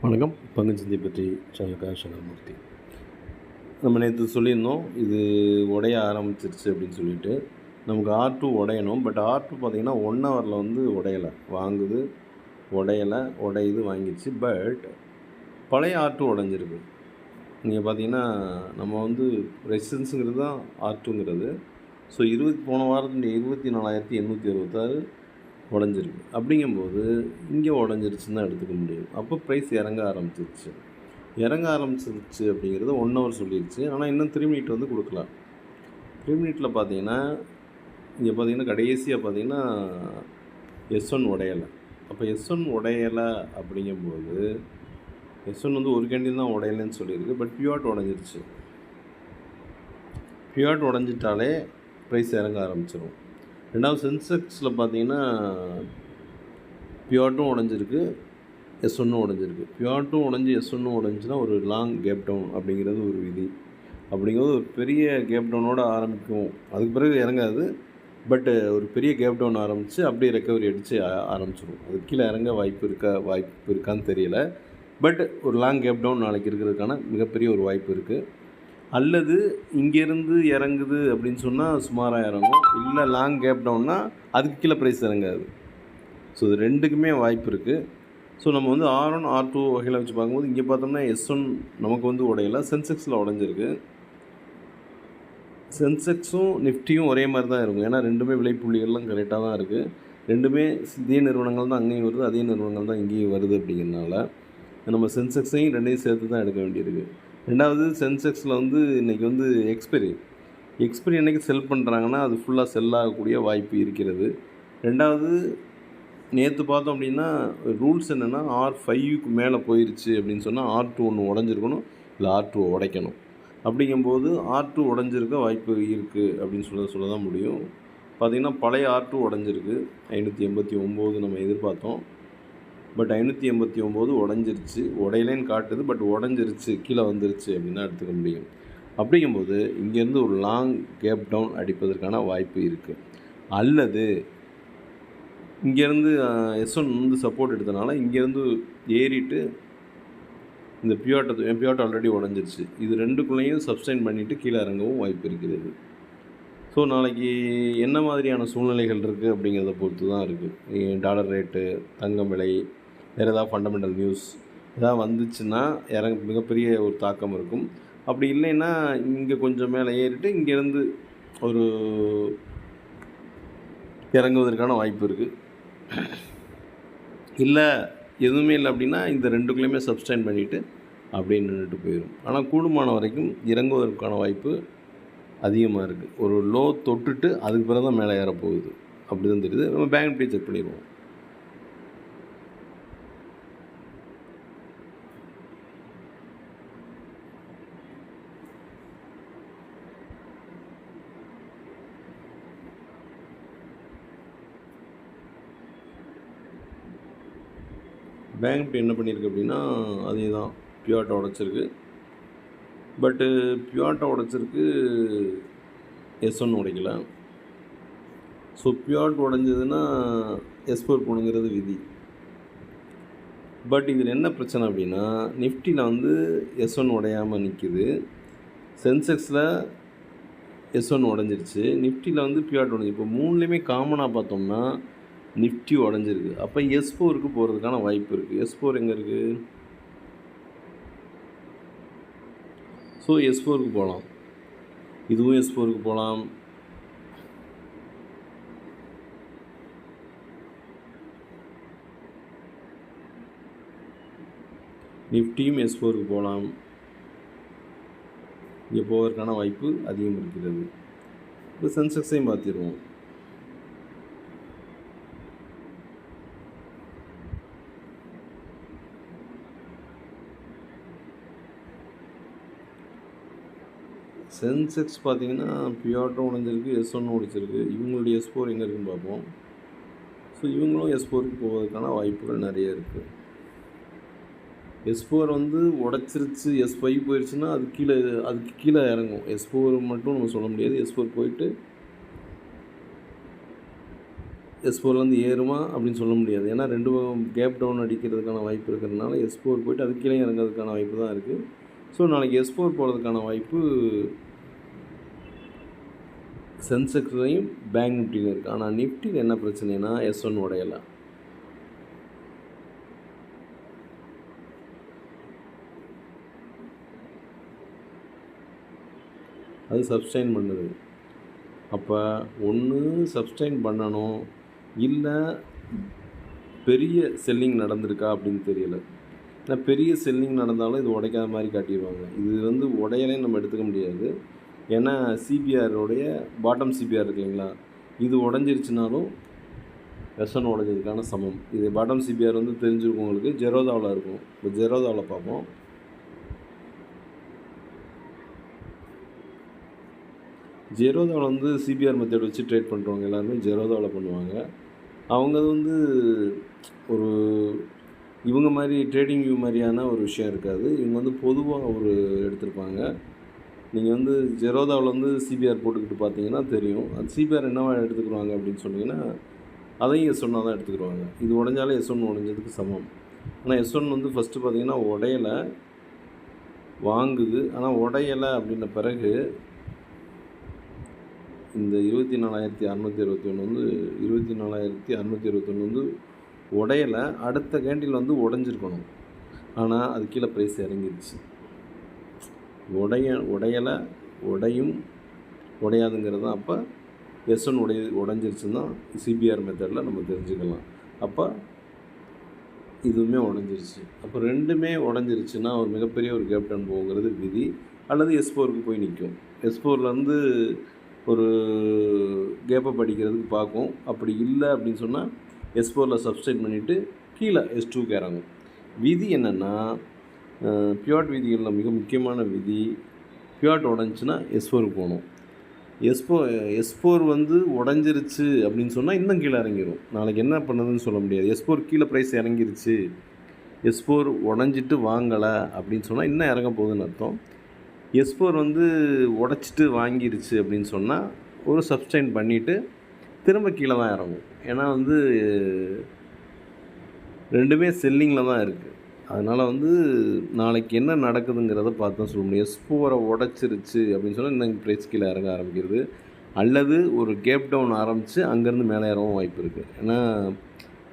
வணக்கம். பங்குச்சந்தை பற்றி சங்கர்மூர்த்தி. நம்ம நேற்று சொல்லியிருந்தோம், இது உடைய ஆரம்பிச்சிருச்சு அப்படின்னு சொல்லிட்டு. நமக்கு R2 உடையணும். பட் R2 பார்த்திங்கன்னா 1 ஹவரில் வந்து உடையலை, வாங்குது, உடையுது, வாங்கிடுச்சு. பட் பழைய R2 உடஞ்சிருக்கு. நீங்கள் பார்த்தீங்கன்னா நம்ம வந்து ரெசிஸ்டன்ஸுங்கிறது தான் R2ங்கிறது. ஸோ போன வாரத்தில் 24,866 உடஞ்சிருக்கு. அப்படிங்கும்போது இங்கே உடஞ்சிருச்சுன்னு தான் எடுத்துக்க முடியும். அப்போ ப்ரைஸ் இறங்க ஆரம்பிச்சிருச்சு அப்படிங்கிறது 1 ஹவர் சொல்லிடுச்சு. ஆனால் இன்னும் 3 மினிட் வந்து கொடுக்கலாம். 3 மினிட்டில் பார்த்தீங்கன்னா இங்கே பார்த்தீங்கன்னா கடைசியாக பார்த்தீங்கன்னா S1 உடையலை. அப்போ S1 உடையலை அப்படிங்கும்போது S1 வந்து ஒரு கேண்டில் தான் உடையலைன்னு சொல்லியிருக்கு. பட் பியூட் உடஞ்சிருச்சு. பியூட் உடஞ்சிட்டாலே ப்ரைஸ் இறங்க ஆரம்பிச்சிடும். ரெண்டாவது சென்செக்ஸில் பார்த்தீங்கன்னா பியூட்டும் உடஞ்சிருக்கு, S1 உடஞ்சிருக்கு. பியூட்டும் உடஞ்சி S1 உடஞ்சின்னா ஒரு லாங் கேப் டவுன் அப்படிங்கிறது ஒரு விதி. அப்படிங்கிறது ஒரு பெரிய கேப் டவுனோடு ஆரம்பிக்கும். அதுக்கு பிறகு இறங்காது. பட் ஒரு பெரிய கேப் டவுன் ஆரம்பித்து அப்படியே ரெக்கவரி அடித்து ஆரம்பிச்சிடும். அது கீழே இறங்க வாய்ப்பு இருக்கான்னு தெரியல. பட் ஒரு லாங் கேப் டவுன் நாளைக்கு இருக்கிறதுக்கான மிகப்பெரிய ஒரு வாய்ப்பு இருக்குது. அல்லது இங்கேருந்து இறங்குது அப்படின்னு சொன்னால் சுமாராக இறங்கும். இல்லை லாங் கேப் டவுன்னா அதுக்கு கீழே ப்ரைஸ் இறங்காது. ஸோ இது ரெண்டுக்குமே வாய்ப்பு இருக்குது. ஸோ நம்ம வந்து R1 R2 வகையில் வச்சு பார்க்கும்போது இங்கே பார்த்தோம்னா S1 நமக்கு வந்து உடையலை, சென்செக்ஸில் உடஞ்சிருக்கு. சென்செக்ஸும் நிஃப்டியும் ஒரே மாதிரி தான் இருக்கும். ஏன்னா ரெண்டுமே விலைப்புள்ளிகள்லாம் கரெக்டாக தான் இருக்குது. ரெண்டுமே இதே நிறுவனங்கள் தான் அங்கேயும் வருது, அதே நிறுவனங்கள் தான் இங்கேயும் வருது. அப்படிங்கிறதுனால நம்ம சென்செக்ஸையும் ரெண்டையும் சேர்த்து தான் எடுக்க வேண்டியிருக்கு. ரெண்டாவது சென்செக்ஸில் வந்து இன்றைக்கி வந்து எக்ஸ்பைரி என்றைக்கு செல் பண்ணுறாங்கன்னா அது ஃபுல்லாக செல் ஆகக்கூடிய வாய்ப்பு இருக்கிறது. ரெண்டாவது நேற்று பார்த்தோம் அப்படின்னா ரூல்ஸ் என்னென்னா R5க்கு மேலே போயிடுச்சு அப்படின்னு சொன்னால் R2 ஒன்று உடஞ்சிருக்கணும், இல்லை R2 உடைக்கணும். அப்படிங்கும்போது R2 உடஞ்சிருக்க வாய்ப்பு இருக்குது அப்படின்னு சொல்ல தான் முடியும். பார்த்திங்கன்னா பழைய R2 உடஞ்சிருக்கு. 589 நம்ம எதிர்பார்த்தோம். பட் 589 உடஞ்சிருச்சு. உடையலேன்னு காட்டுது, பட் உடஞ்சிருச்சு, கீழே வந்துருச்சு அப்படின்னு தான் எடுத்துக்க முடியும். அப்படிங்கும்போது இங்கேருந்து ஒரு லாங் கேப் டவுன் அடிப்பதற்கான வாய்ப்பு இருக்குது. அல்லது இங்கேருந்து S1 வந்து சப்போர்ட் எடுத்தனால இங்கேருந்து ஏறிட்டு இந்த பியூட் ஆல்ரெடி உடஞ்சிருச்சு. இது ரெண்டுக்குள்ளேயும் சப்ஸ்டைன் பண்ணிவிட்டு கீழே இறங்கவும் வாய்ப்பு இருக்கிறது. ஸோ நாளைக்கு என்ன மாதிரியான சூழ்நிலைகள் இருக்குது அப்படிங்கிறத பொறுத்து தான் இருக்குது. டாலர் ரேட்டு, தங்கம் விலை, வேறு ஏதாவது ஃபண்டமெண்டல் நியூஸ் எதாவது வந்துச்சுன்னா மிகப்பெரிய ஒரு தாக்கம் இருக்கும். அப்படி இல்லைன்னா இங்கே கொஞ்சம் மேலே ஏறிட்டு இங்கேருந்து ஒரு இறங்குவதற்கான வாய்ப்பு இருக்குது. இல்லை எதுவுமே இல்லை அப்படின்னா இந்த ரெண்டுக்குள்ளேயுமே சப்ஸ்டைன் பண்ணிவிட்டு அப்படியே நின்றுட்டு போயிடும். ஆனால் கூடுமான வரைக்கும் இறங்குவதற்கான வாய்ப்பு அதிகமாக இருக்குது. ஒரு லோ தொட்டுட்டு அதுக்கு பிறகு தான் மேலே ஏறப்போகுது அப்படி தான் தெரியுது. நம்ம பேங்க் நிஃப்டி செக் பண்ணிடுவோம். பேங்க் நிஃப்டி என்ன பண்ணியிருக்கு அப்படின்னா அதே தான், பியூட்டை உடச்சிருக்கு. பட்டு பியூட்டை உடச்சிருக்கு, S1 உடைக்கல. ஸோ பியூட் உடஞ்சதுன்னா S4 போகணுங்கிறது விதி. பட் இதில் என்ன பிரச்சனை அப்படின்னா நிஃப்டியில் வந்து S1 உடையாமல் நிற்கிது. சென்செக்ஸில் S1 உடஞ்சிருச்சு, நிஃப்டியில் வந்து பியூட் உடஞ்சி. இப்போ மூணுலேயுமே காமனாக பார்த்தோம்னா நிஃப்டி உடஞ்சிருக்கு. அப்போ S4க்கு போகிறதுக்கான வாய்ப்பு இருக்குது. S4 எங்கே இருக்குது? ஸோ S4க்கு போகலாம். இதுவும் S4க்கு போகலாம். நிஃப்டியும் S4க்கு போகலாம். இங்கே போவதற்கான வாய்ப்பு அதிகம் இருக்கிறது. இப்போ சென்செக்ஸையும் பார்த்துருவோம். சென்செக்ஸ் பார்த்திங்கன்னா பியூட்டும் உடஞ்சிருக்கு, S1 உடைச்சிருக்கு. இவங்களுடைய S4 எங்கே இருக்குன்னு பார்ப்போம். ஸோ இவங்களும் S4க்கு போவதற்கான வாய்ப்புகள் நிறைய இருக்குது. S4 வந்து உடச்சிருச்சு, S5 போயிடுச்சுன்னா அதுக்கு கீழே இறங்கும். S4 மட்டும் நம்ம சொல்ல முடியாது. S4 போயிட்டு S4லேருந்து ஏறுமா அப்படின்னு சொல்ல முடியாது. ஏன்னா 2 கேப் டவுன் அடிக்கிறதுக்கான வாய்ப்பு இருக்கிறதுனால S4 போய்ட்டு அதுக்கு கீழே இறங்கிறதுக்கான வாய்ப்பு தான் இருக்குது. ஸோ நாளைக்கு S4 போகிறதுக்கான வாய்ப்பு சென்செக்ஸ்லையும் பேங்க் நிஃப்டிலையும் இருக்குது. ஆனால் நிஃப்டியில் என்ன பிரச்சனைனா S1 உடையலை. அது சப்ஸ்டைன் பண்ணுது. அப்போ ஒன்று சப்ஸ்டைன் பண்ணணும், இல்லை பெரிய செல்லிங் நடந்திருக்கா அப்படின்னு தெரியலை. ஏன்னா பெரிய செல்லிங் நடந்தாலும் இது உடைக்காத மாதிரி காட்டிடுவாங்க. இது உடையலைன்னு நம்ம எடுத்துக்க முடியாது. ஏன்னா சிபிஆருடைய பாட்டம் சிபிஆர் இருக்கு இல்லைங்களா, இது உடஞ்சிருச்சுனாலும் S1 உடஞ்சதுக்கான சமம். இது பாட்டம் சிபிஆர் தெரிஞ்சிருக்கும் உங்களுக்கு, ஜெரோதாவில் இருக்கும். இப்போ ஜெரோதாவில் பார்ப்போம். ஜெரோதாவில் சிபிஆர் மெத்தட் வச்சு ட்ரேட் பண்ணுறவங்க எல்லாருமே ஜெரோதாவில் பண்ணுவாங்க. அவங்க ஒரு இவங்க மாதிரி ட்ரேடிங் வியூ மாதிரியான ஒரு விஷயம் இருக்காது. இவங்க பொதுவாக எடுத்திருப்பாங்க. நீங்கள் ஜெரோதாவில் சிபிஆர் போட்டுக்கிட்டு பார்த்தீங்கன்னா தெரியும். அது சிபிஆர் என்னவா எடுத்துக்கிறாங்க அப்படின்னு சொன்னீங்கன்னா அதையும் S1 தான் எடுத்துக்கிடுவாங்க. இது உடஞ்சாலே S1 உடஞ்சதுக்கு சமம். ஆனால் S1 ஃபஸ்ட்டு பார்த்தீங்கன்னா உடையலை, வாங்குது. ஆனால் உடையலை அப்படின்ன பிறகு இந்த 24,621 24,621 உடையலை. அடுத்த கேண்டில் உடஞ்சிருக்கணும். ஆனால் அது கீழே ப்ரைஸ் இறங்கிடுச்சு. உடையலை, உடையாதுங்கிறது தான். அப்போ S1 உடஞ்சிருச்சுன்னு தான் சிபிஆர் மெத்தடில் நம்ம தெரிஞ்சுக்கலாம். அப்போ இதுவுமே உடஞ்சிருச்சு. அப்போ ரெண்டுமே உடஞ்சிருச்சுன்னா ஒரு மிகப்பெரிய ஒரு கேப் டவுன் போகுங்கிறது விதி. அல்லது S4க்கு போய் நிற்கும். S4லேருந்து ஒரு கேப்பை படிக்கிறதுக்கு பார்க்கும். அப்படி இல்லை அப்படின்னு சொன்னால் S4ல் சப்ஸ்டைன் பண்ணிவிட்டு கீழே S2க்கு இறங்கும். விதி என்னென்னா, பியூட் விதிகளில் மிக முக்கியமான விதி, பியூட் உடஞ்சின்னா S4க்கு போகணும். S4 உடஞ்சிருச்சு அப்படின்னு சொன்னால் இன்னும் கீழே இறங்கிடும். நாளைக்கு என்ன பண்ணுதுன்னு சொல்ல முடியாது. S4 கீழே ப்ரைஸ் இறங்கிருச்சு, S4 உடஞ்சிட்டு வாங்கலை அப்படின்னு சொன்னால் இன்னும் இறங்க போகுதுன்னு அர்த்தம். S4 உடச்சிட்டு வாங்கிருச்சு அப்படின்னு சொன்னால் ஒரு சப்ஸ்டைன் பண்ணிவிட்டு திரும்ப கீழே தான் இறங்கும். ஏன்னா ரெண்டுமே செல்லிங்கில் தான் இருக்குது. அதனால் நாளைக்கு என்ன நடக்குதுங்கிறத பார்த்து தான் சொல்ல முடியும். S4 உடச்சிருச்சு அப்படின்னு சொன்னால் இன்னும் ப்ரைஸ் கீழே இறங்க ஆரம்பிக்கிறது, அல்லது ஒரு கேப் டவுன் ஆரம்பித்து அங்கேருந்து மேலே இறங்கவும் வாய்ப்பு இருக்குது. ஏன்னா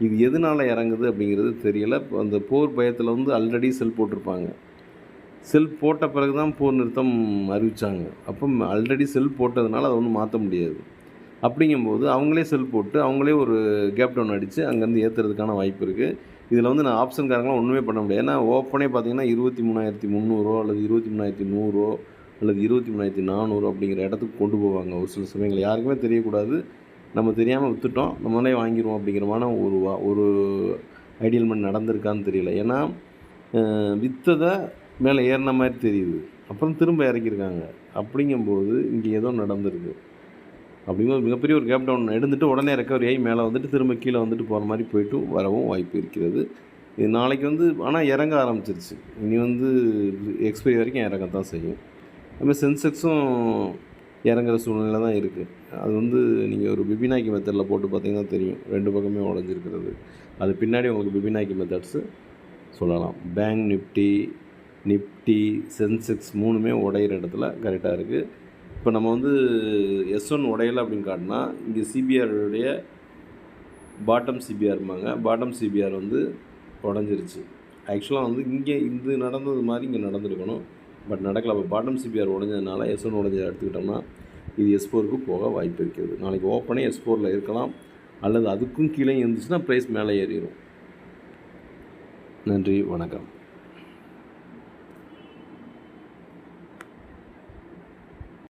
இது எதனால் இறங்குது அப்படிங்கிறது தெரியலை. அந்த போர் பயத்தில் ஆல்ரெடி செல் போட்டிருப்பாங்க. செல் போட்ட பிறகு தான் போர் நிறுத்தம் அறிவித்தாங்க. அப்போ ஆல்ரெடி செல் போட்டதுனால அதை மாற்ற முடியாது. அப்படிங்கும்போது அவங்களே செல் போட்டு அவங்களே ஒரு கேப் டவுன் அடித்து அங்கேருந்து ஏற்றுறதுக்கான வாய்ப்பு இருக்குது. இதில் நான் ஆப்ஷன்காரங்களாம் ஒன்றுமே பண்ண முடியாது. ஏன்னா ஓப்பனே பார்த்தீங்கன்னா 23,300 அல்லது 23,100 அல்லது 23,400 அப்படிங்கிற இடத்துக்கு கொண்டு போவாங்க. ஒரு சில சமயங்கள் யாருக்குமே தெரியக்கூடாது, நம்ம தெரியாமல் விற்றுட்டோம், நம்மளே வாங்கிடுவோம் அப்படிங்கிறமான ஒரு ஐடியல் மணி நடந்திருக்கான்னு தெரியல. ஏன்னா விற்றதை மேலே ஏறின மாதிரி தெரியுது, அப்புறம் திரும்ப இறக்கியிருக்காங்க. அப்படிங்கும்போது இங்கே ஏதோ நடந்திருக்கு. அப்படிங்கும்போது மிகப்பெரிய ஒரு கேப் டவுன் எடுத்துகிட்டு உடனே ரெக்கவரி ஆகி மேலே திரும்ப கீழே போகிற மாதிரி போய்ட்டு வரவும் வாய்ப்பு இருக்கிறது. இது நாளைக்கு ஆனால் இறங்க ஆரம்பிச்சிருச்சு. இனி எக்ஸ்பைரி வரைக்கும் இறங்கத்தான் செய்யும். அதுமாதிரி சென்செக்ஸும் இறங்குற சூழ்நிலை தான் இருக்குது. அது நீங்கள் ஒரு பிபினாக்கி மெத்தடில் போட்டு பார்த்தீங்கன்னா தெரியும், ரெண்டு பக்கமே உடஞ்சிருக்கிறது. அது பின்னாடி உங்களுக்கு பிபினாக்கி மெத்தட்ஸு சொல்லலாம். பேங்க் நிஃப்டி சென்செக்ஸ் மூணுமே உடையிற இடத்துல கரெக்டாக இருக்குது. இப்போ நம்ம S1 உடையலை அப்படின்னு காட்டினா இங்கே சிபிஆருடைய பாட்டம் சிபிஆர்மாங்க. பாட்டம் சிபிஆர் உடஞ்சிருச்சு. ஆக்சுவலாக இங்கே இது நடந்தது மாதிரி இங்கே நடந்துருக்கணும், பட் நடக்கலை. அப்போ பாட்டம் சிபிஆர் உடஞ்சதுனால S1 உடஞ்சதை எடுத்துக்கிட்டோம்னா இது S4க்கு போக வாய்ப்பு இருக்கிறது. நாளைக்கு ஓப்பனே S4ல் இருக்கலாம், அல்லது அதுக்கும் கீழே இருந்துச்சுன்னா ப்ரைஸ் மேலே ஏறிடும். நன்றி, வணக்கம்.